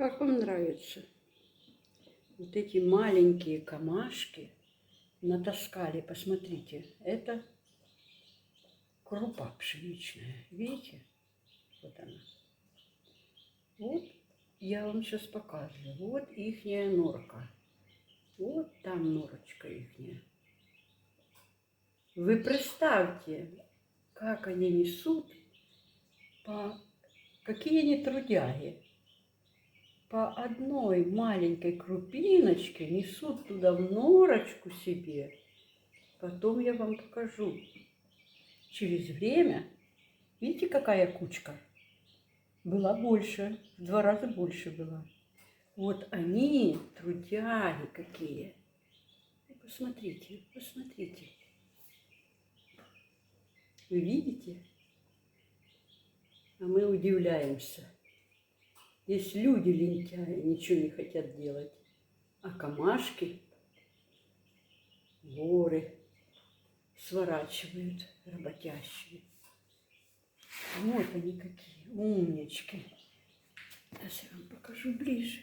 Как вам нравится? Вот эти маленькие камашки натаскали. Посмотрите, это крупа пшеничная. Видите? Вот она. Вот я вам сейчас показываю. Вот ихняя норка. Вот там норочка ихняя. Вы представьте, как они несут, какие они трудяги. По одной маленькой крупиночке несут туда в норочку себе. Потом я вам покажу. Через время, видите, какая кучка? Была больше, в 2 раза больше была. Вот они, трудяги какие. Посмотрите, посмотрите. Вы видите? А мы удивляемся. Есть люди лентяи, ничего не хотят делать. А камашки, воры, сворачивают работящие. Вот они какие умнички. Сейчас я вам покажу ближе.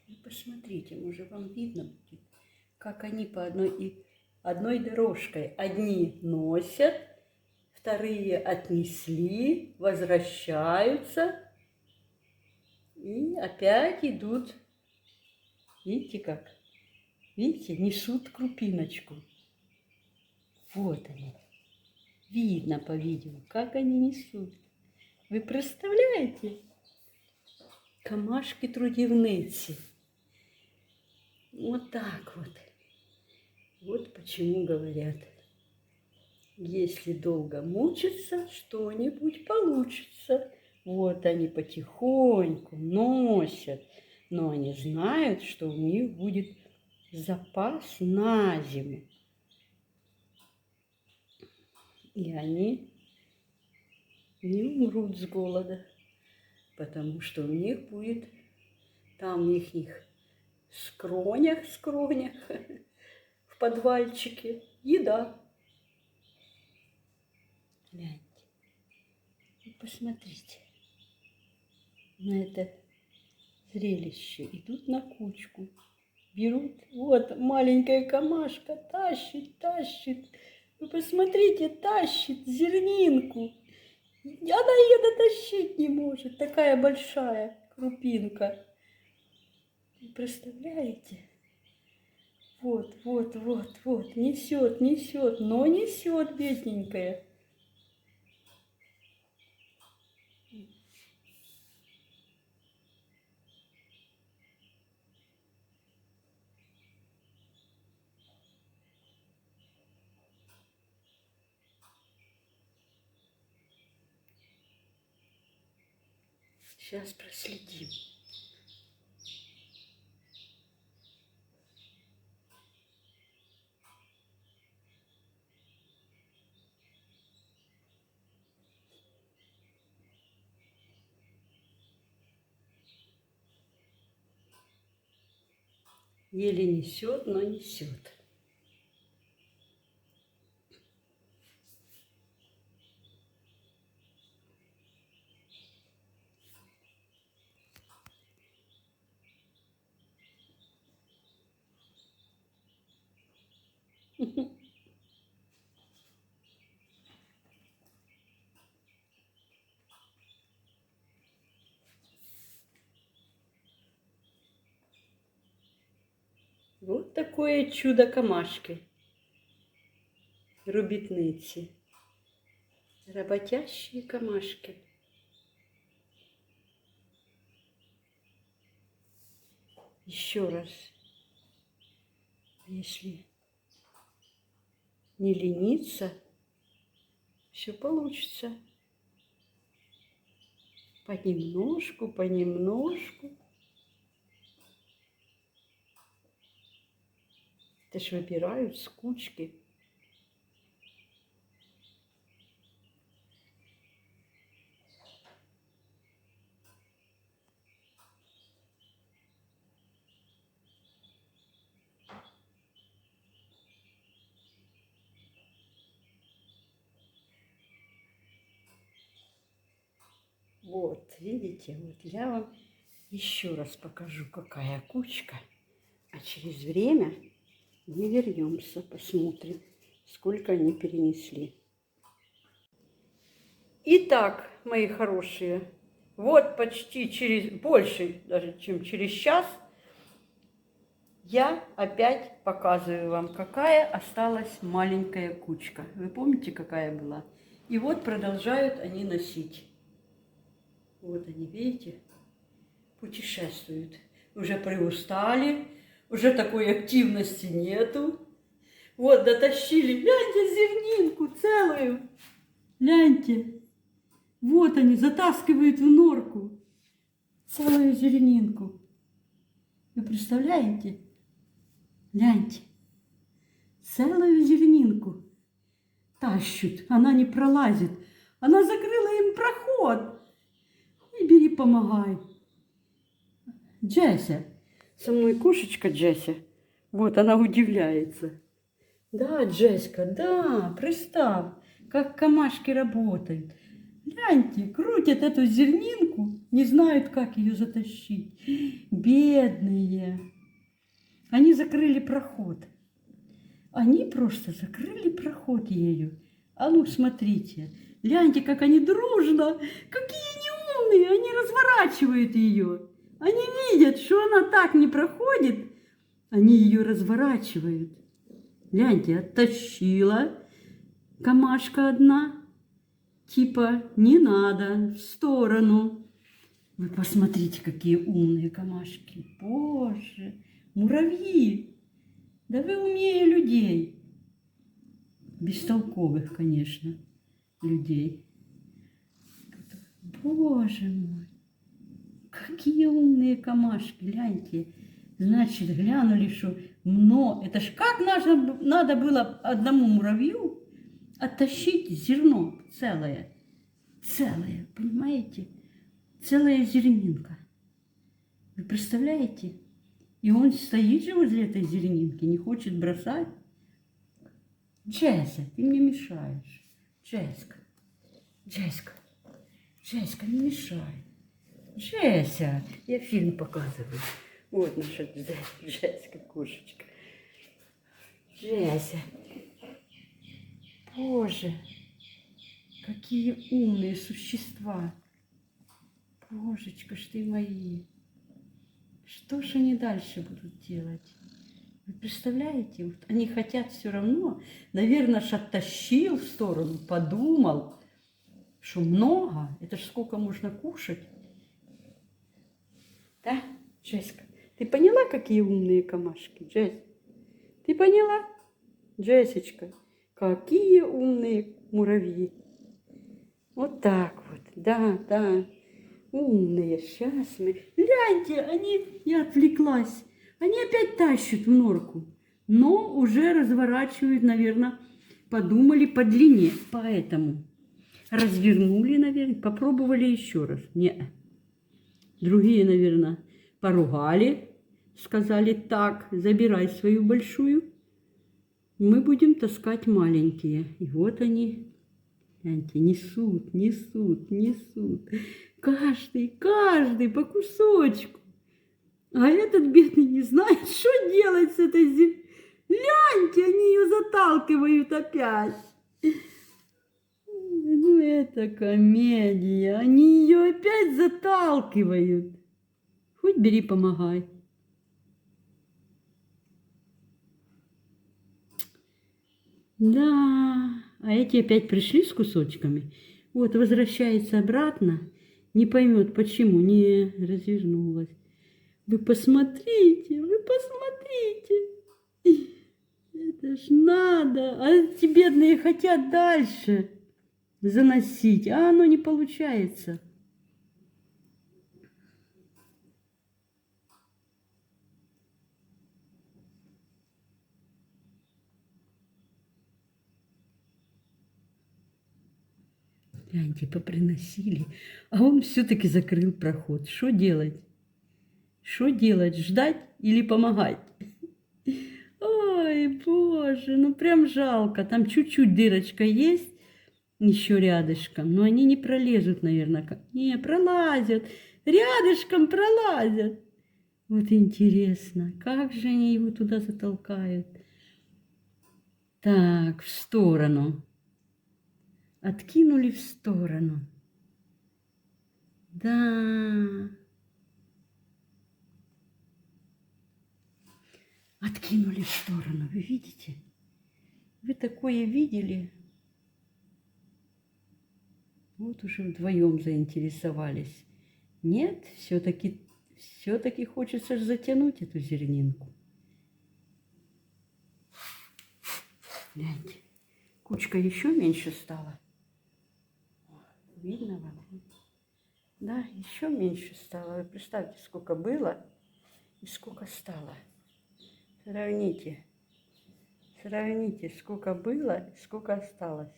И посмотрите, может вам видно будет, как они по одной дорожкой. Одни носят, вторые отнесли, возвращаются и опять идут. Видите как? Видите, несут крупиночку. Вот они. Видно по видео, как они несут. Вы представляете? Камашки трудівниці. Вот так вот. Вот почему говорят, если долго мучиться, что-нибудь получится. Вот они потихоньку носят, но они знают, что у них будет запас на зиму. И они не умрут с голода, потому что у них будет там в их скронях, в подвальчике еда. Гляньте. И посмотрите на это зрелище. Идут на кучку. Берут, вот маленькая камашка, тащит. Вы посмотрите, тащит зернинку. Она ее дотащить не может. Такая большая крупинка. Вы представляете? Вот. Несет, но несет, бедненькая. Сейчас проследим. Еле несет, но несет. Вот такое чудо камашки. Робітниці. Работящие камашки. Еще раз. Если не лениться, все получится. Понемножку. Это ж выбирают с кучки. Вот, видите, вот я вам еще раз покажу, какая кучка. А через время мы вернемся, посмотрим, сколько они перенесли. Итак, мои хорошие, вот почти больше даже, чем через час, я опять показываю вам, какая осталась маленькая кучка. Вы помните, какая была? И вот продолжают они носить. Вот они, видите, путешествуют. Уже приустали, уже такой активности нету. Вот, дотащили, гляньте, зернинку целую. Гляньте, вот они, затаскивают в норку целую зернинку. Вы представляете? Гляньте, целую зернинку тащут, она не пролазит. Она закрыла им проход. И бери, помогай. Джеся, со мной кошечка Джеся. Вот она удивляется. Да, Джеська, да, представь, как камашки работают. Гляньте, крутят эту зернинку, не знают, как ее затащить. Бедные. Они закрыли проход. Они просто закрыли проход ею. А ну, смотрите, гляньте, как они дружно, какие они умные, они разворачивают ее. Они видят, что она так не проходит, они ее разворачивают. Гляньте, оттащила камашка одна, типа не надо, в сторону. Вы посмотрите, какие умные камашки. Боже, муравьи. Да вы умнее людей. Бестолковых, конечно, людей. Боже мой, какие умные камашки, гляньте. Значит, глянули, что это ж как надо было одному муравью оттащить зерно целое. Целое, понимаете? Целая зернинка. Вы представляете? И он стоит же возле этой зернинки, не хочет бросать. Джеся, ты мне мешаешь. Джеська, не мешай. Джеся, я фильм показываю. Вот наша Джеська, кошечка. Джеся. Боже, какие умные существа. Божечка ж ты мои. Что же они дальше будут делать? Вы представляете? Вот они хотят все равно. Наверное, ж оттащил в сторону, подумал, что много. Это ж сколько можно кушать. Да, Джеська? Ты поняла, какие умные камашки, Джесс? Ты поняла, Джессичка? Какие умные муравьи. Вот так вот, да. Умные, сейчас мы. Гляньте, я отвлеклась. Они опять тащат в норку, но уже разворачивают, наверное, подумали по длине. Поэтому развернули, наверное, попробовали еще раз. Нет. Другие, наверное, поругали, сказали: так, забирай свою большую, мы будем таскать маленькие. И вот они, гляньте, несут. Каждый по кусочку. А этот бедный не знает, что делать с этой землей. Гляньте, они ее заталкивают опять. Ну, это комедия. Они ее опять заталкивают. Хоть бери, помогай. Да, а эти опять пришли с кусочками. Вот, возвращается обратно. Не поймет, почему не развернулась. Вы посмотрите. Это ж надо. А эти бедные хотят дальше заносить, а оно не получается. Гляньте, поприносили, а он все-таки закрыл проход. Что делать? Ждать или помогать? Ой, боже, ну прям жалко. Там чуть-чуть дырочка есть. еще рядышком. Но они не пролезут, наверное. Не, пролазят. Рядышком пролазят. Вот интересно, как же они его туда затолкают? Так, в сторону. Откинули в сторону. Да. Откинули в сторону. Вы видите? Вы такое видели? Вот уже вдвоем заинтересовались. Нет, все-таки хочется затянуть эту зернинку. Гляньте, кучка еще меньше стала. Видно вам? Да, еще меньше стало. Вы представьте, сколько было и сколько стало. Сравните. Сравните, сколько было и сколько осталось.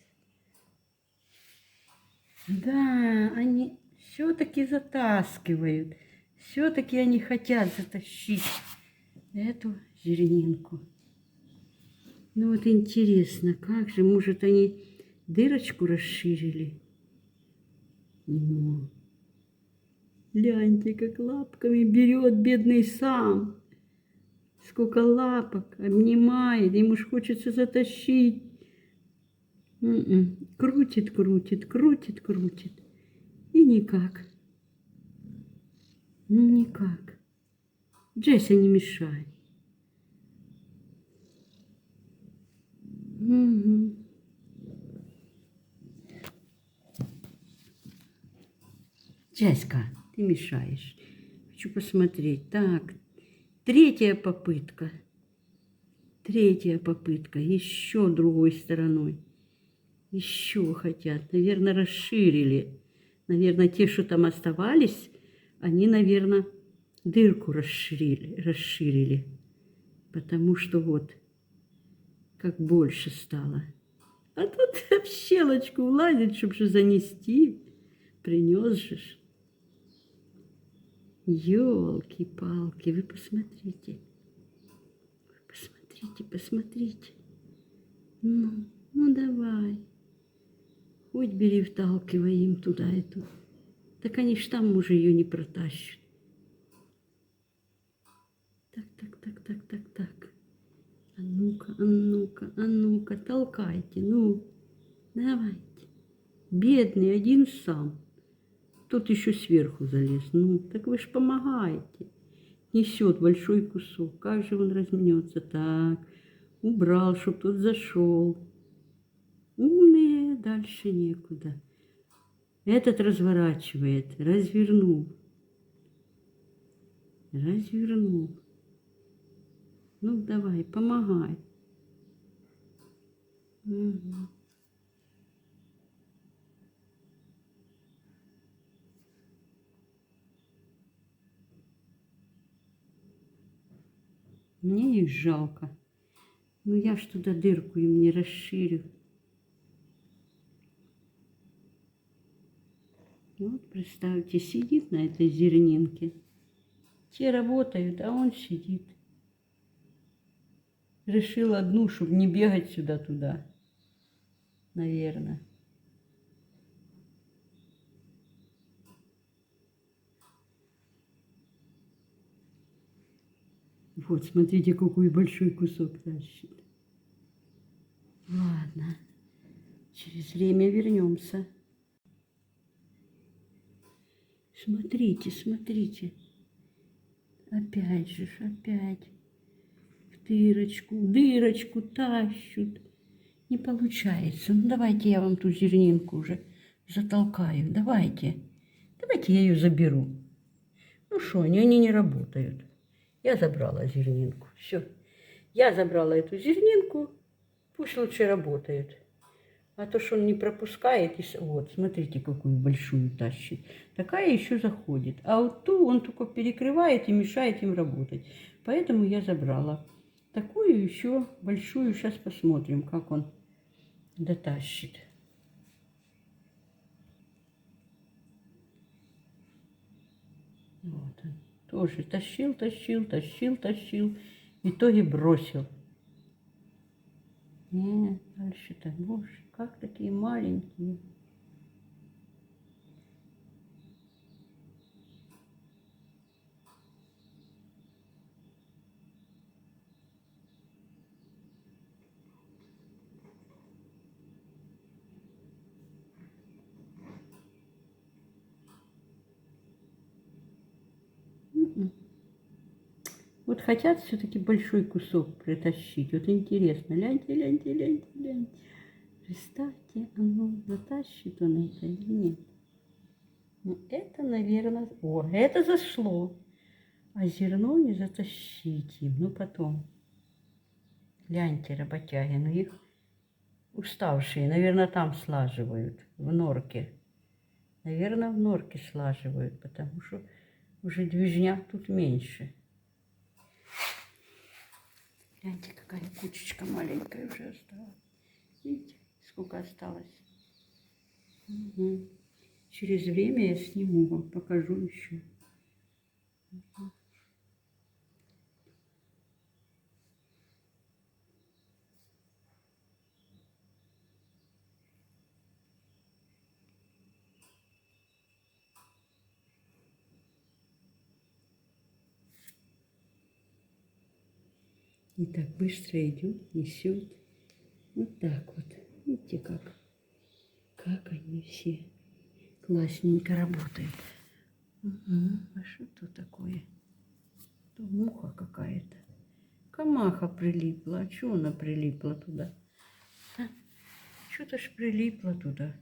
Да, они все-таки затаскивают. Все-таки они хотят затащить эту зернинку. Ну вот интересно, как же, может, они дырочку расширили? Ну, гляньте, как лапками берет бедный сам. Сколько лапок обнимает, ему ж хочется затащить. Крутит, крутит, крутит, крутит. И никак. Никак. Джесси, не мешай. Угу. Джеська, ты мешаешь. Хочу посмотреть. Так, третья попытка. Третья попытка. Еще другой стороной. Еще хотят. Наверное, расширили. Наверное, те, что там оставались, они, наверное, дырку расширили. Потому что вот, как больше стало. А тут в щелочку влазит, чтобы же занести. Принес же. Ёлки-палки, вы посмотрите. Посмотрите, посмотрите. Ну давай. Хоть бери, вталкивай им туда эту. Так они ж там уже ее не протащат. Так. А ну-ка, а ну-ка, а ну-ка, толкайте, ну, давайте. Бедный один сам. Тот еще сверху залез. Ну, так вы ж помогаете. Несет большой кусок. Как же он размнется? Так, убрал, чтоб тот зашел. Умные, дальше некуда. Этот разворачивает, развернул. Развернул. Ну, давай, помогай. Угу. Мне их жалко. Ну, я ж туда дырку им не расширю. Вот, представьте, сидит на этой зернинке. Те работают, а он сидит. Решил одну, чтобы не бегать сюда-туда. Наверное. Вот, смотрите, какой большой кусок тащит. Ладно, через время вернемся. Смотрите, смотрите. Опять же, опять в дырочку тащут. Не получается. Ну, давайте я вам ту зернинку уже затолкаю. Давайте. Давайте я ее заберу. Ну что, они не работают. Я забрала зернинку. Все. Я забрала эту зернинку. Пусть лучше работают. А то, что он не пропускает, вот, смотрите, какую большую тащит. Такая еще заходит. А вот ту он только перекрывает и мешает им работать. Поэтому я забрала. Такую еще большую. Сейчас посмотрим, как он дотащит. Вот он. Тоже тащил. В итоге бросил. Нет, дальше-то, боже, как такие маленькие. М-м. Вот хотят все-таки большой кусок притащить. Вот интересно. Ляньте, ляньте, ляньте, ляньте. Представьте, оно затащит он это или нет? Ну, это, наверное... О, это зашло. А зерно не затащить им. Ну, потом. Гляньте, работяги. Ну, их уставшие. Наверное, там слаживают. В норке. Наверное, в норке слаживают. Потому что уже движняк тут меньше. Гляньте, какая кучечка маленькая уже осталась. Видите, сколько осталось? Угу. Через время я сниму вам, покажу еще. Угу. И так быстро идет, несет. Вот так вот. Видите, как они все классненько работают. Угу. А что тут такое? Это муха какая-то. Камаха прилипла. А что она прилипла туда? А? Что-то ж прилипла туда.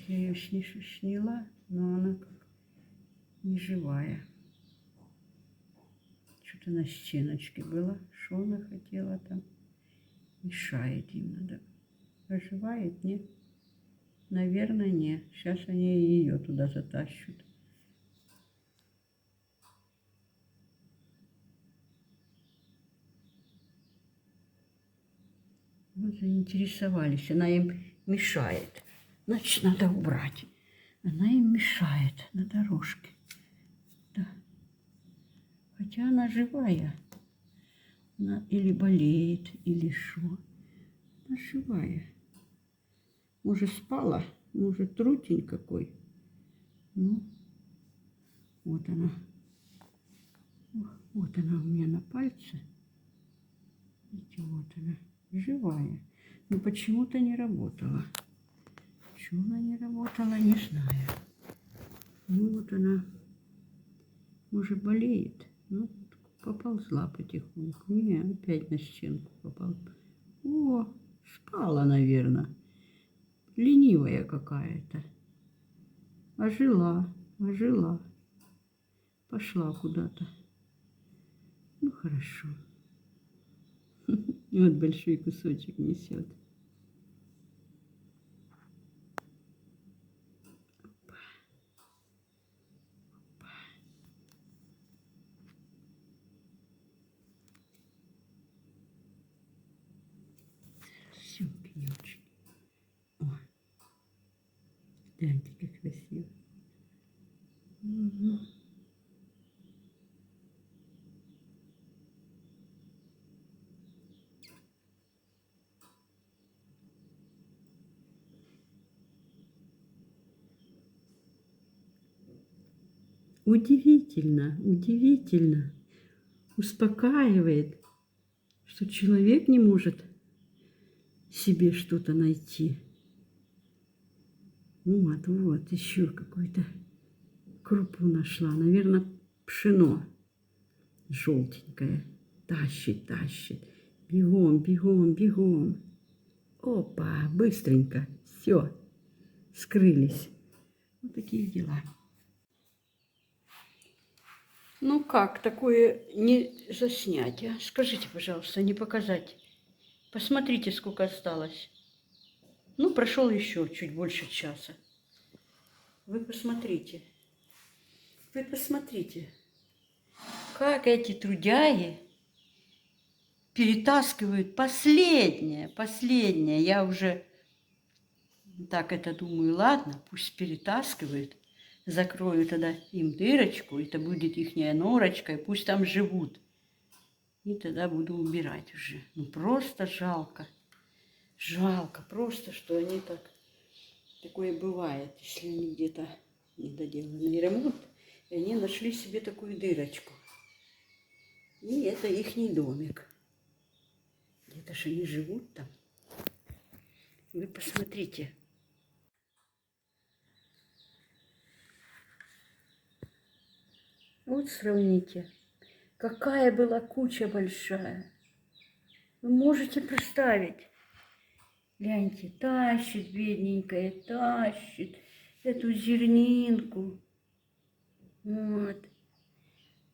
Я ее сняла, но она как не живая. Что-то на стеночке было. Что она хотела там? Мешает им надо. Оживает? Нет? Наверное, нет. Сейчас они ее туда затащат. Вот заинтересовались. Она им мешает. Значит, надо убрать. Она им мешает на дорожке. Да. Хотя она живая. Она или болеет, или что. Она живая. Может, спала, может, трутень какой. Ну, вот она. Вот она у меня на пальце. Видите, вот она. Живая. Но почему-то не работала. Почему она не работала, не знаю. Ну, вот она, может, болеет. Ну, поползла потихоньку. Не, опять на стенку попала. О, спала, наверное. Ленивая какая-то. Ожила, ожила. Пошла куда-то. Ну, хорошо. Вот большой кусочек несет. Все, пенечки. О, гляньте, как красиво. Угу. Удивительно, удивительно. Успокаивает, что человек не может себе что-то найти. Вот, вот, еще какую-то крупу нашла. Наверное, пшено желтенькое. Тащит, тащит. Бегом, бегом, бегом. Опа, быстренько. Все, скрылись. Вот такие дела. Ну как, такое не заснять, а? Скажите, пожалуйста, не показать. Посмотрите, сколько осталось. Ну, прошел еще чуть больше часа. Вы посмотрите. Вы посмотрите, как эти трудяги перетаскивают последнее. Я уже так это думаю, ладно, пусть перетаскивают. Закрою тогда им дырочку, это будет ихняя норочка, и пусть там живут. И тогда буду убирать уже. Ну, просто жалко. Жалко просто, что они так... Такое бывает, если они где-то недоделанный ремонт, и они нашли себе такую дырочку. И это ихний домик. Где-то же они живут там. Вы посмотрите. Вот сравните. Какая была куча большая. Вы можете представить? Гляньте, тащит бедненькая, тащит эту зернинку. Вот.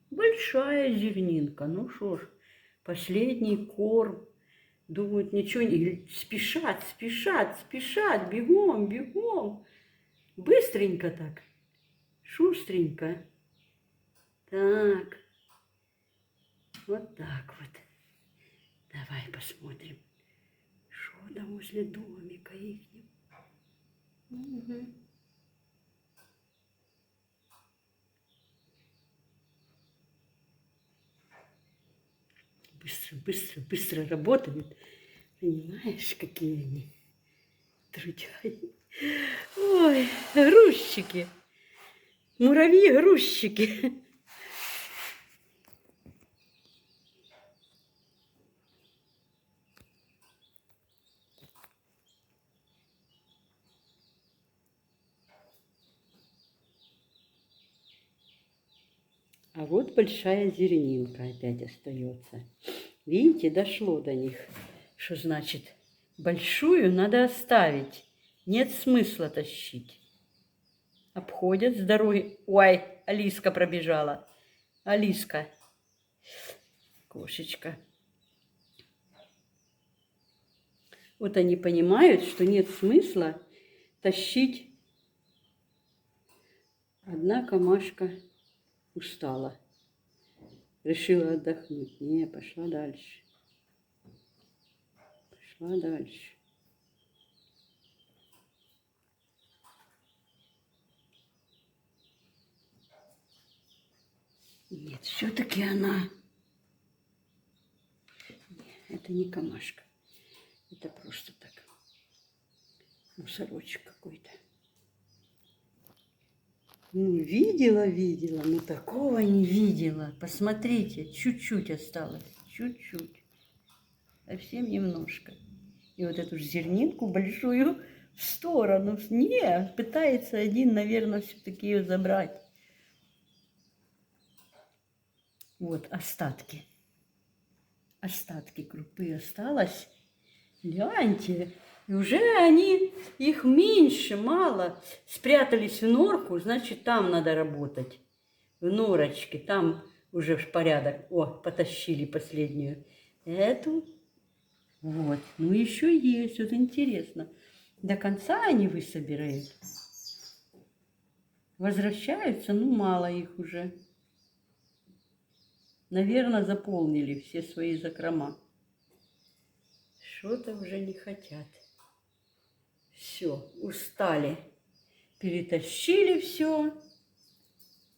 Большая зернинка. Ну что ж, последний корм. Думают, ничего не... Спешат, спешат, спешат. Бегом, бегом. Быстренько так. Шустренько. Так. Вот так вот. Давай посмотрим, что там возле домика их. Угу. Быстро, быстро, быстро работают. Понимаешь, какие они трудяги. Ой, грузчики. Муравьи-грузчики. А вот большая зернинка опять остается. Видите, дошло до них, что значит большую надо оставить. Нет смысла тащить. Обходят с дороги. Ой, Алиска пробежала. Алиска. Кошечка. Вот они понимают, что нет смысла тащить. Однако Машка устала. Решила отдохнуть. Не, пошла дальше. Пошла дальше. Нет, все-таки она... Это не камашка. Это просто так. Мусорочек какой-то. Ну, видела, но такого не видела. Посмотрите, чуть-чуть осталось. Чуть-чуть. Совсем немножко. И вот эту зернинку большую в сторону. Не, пытается один, наверное, все-таки ее забрать. Вот остатки. Остатки крупы осталось. Гляньте. И уже они, их меньше, мало. Спрятались в норку, значит, там надо работать. В норочке, там уже в порядок. О, потащили последнюю. Эту. Вот. Ну, еще есть. Вот интересно. До конца они высобирают. Возвращаются, ну, мало их уже. Наверное, заполнили все свои закрома. Что-то уже не хотят. Все, устали. Перетащили все.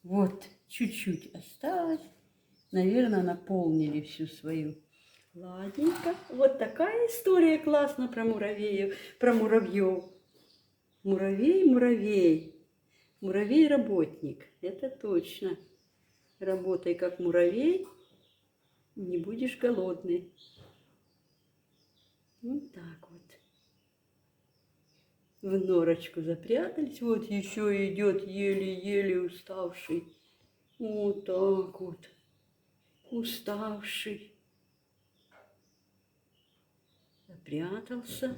Вот, чуть-чуть осталось. Наверное, наполнили всю свою. Ладненько. Вот такая история классная про муравеев. Про муравьев. Муравей, муравей. Муравей-работник. Это точно. Работай как муравей, не будешь голодный. Вот так вот. В норочку запрятались. Вот еще идет еле-еле уставший. Вот так вот. Уставший. Запрятался.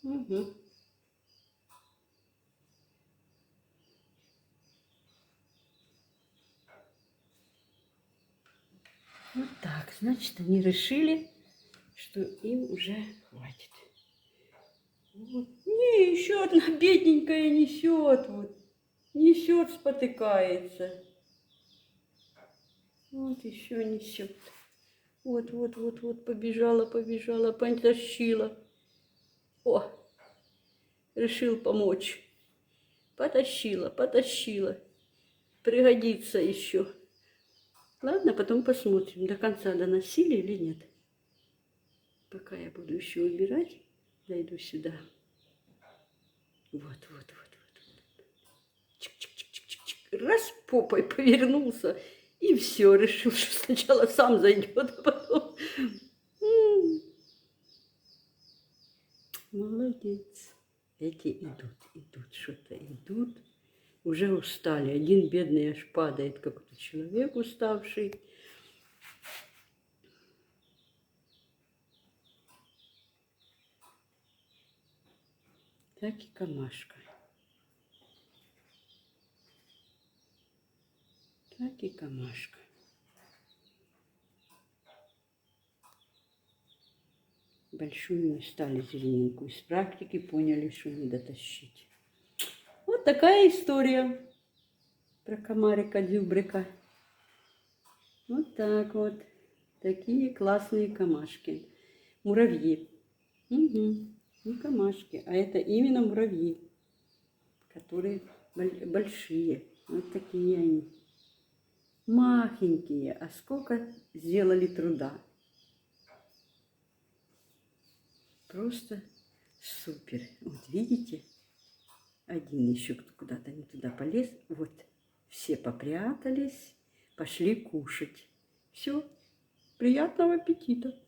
Угу. Вот так, значит, они решили, что им уже хватит. Вот. Не, еще одна бедненькая несет, вот. Несет, спотыкается. Вот еще несет. Вот, побежала, потащила. О, решил помочь. Потащила. Пригодится еще. Ладно, потом посмотрим, до конца доносили или нет. Пока я буду еще убирать, дойду сюда. Вот. Чик-чик-чик-чик-чик. Раз попой повернулся, и все, решил, что сначала сам зайдет, а потом... Молодец. Эти идут, что-то идут. Уже устали. Один бедный аж падает, какой-то человек уставший. Так и камашка. Большую не стали зелененькую. Из практики поняли, что не дотащить. Вот такая история про комарика-дюбрика. Вот так вот. Такие классные камашки. Муравьи. Угу. Не камашки, а это именно муравьи, которые большие. Вот такие они. Махенькие. А сколько сделали труда. Просто супер. Вот видите? Один еще куда-то не туда полез. Вот. Все попрятались. Пошли кушать. Все. Приятного аппетита.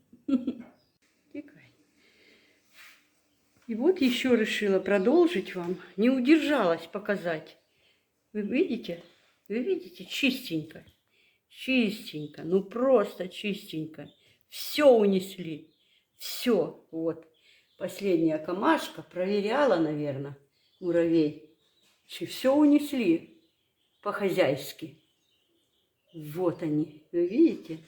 И вот еще решила продолжить вам. Не удержалась показать. Вы видите? Чистенько. Чистенько. Ну просто чистенько. Все унесли. Все. Вот. Последняя камашка. Проверяла, наверное, муравей. Все унесли по-хозяйски. Вот они. Вы видите?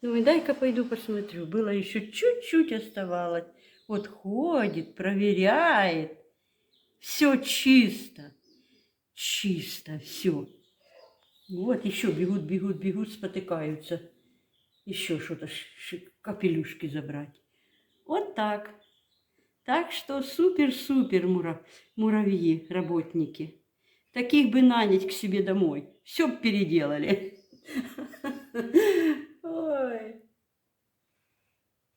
Ну и дай-ка пойду посмотрю. Было еще чуть-чуть оставалось. Вот ходит, проверяет. Все чисто. Чисто все. Вот еще бегут, спотыкаются. Еще что-то, капелюшки забрать. Вот так. Так что супер-супер муравьи, работники. Таких бы нанять к себе домой. Все бы переделали. Ой.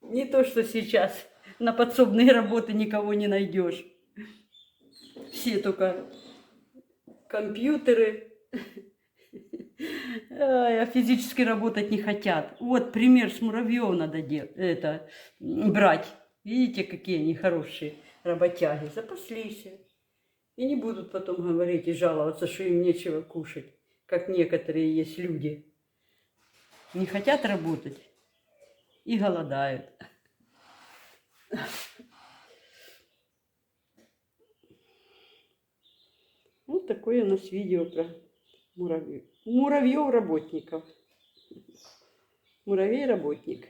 Не то, что сейчас на подсобные работы никого не найдешь. Все только компьютеры, а физически работать не хотят. Вот пример с муравьев надо брать. Видите, какие они хорошие работяги. Запаслись. И не будут потом говорить и жаловаться, что им нечего кушать, как некоторые есть люди. Не хотят работать и голодают. Вот такое у нас видео про муравьев. Муравьев-работников. Муравей-работник.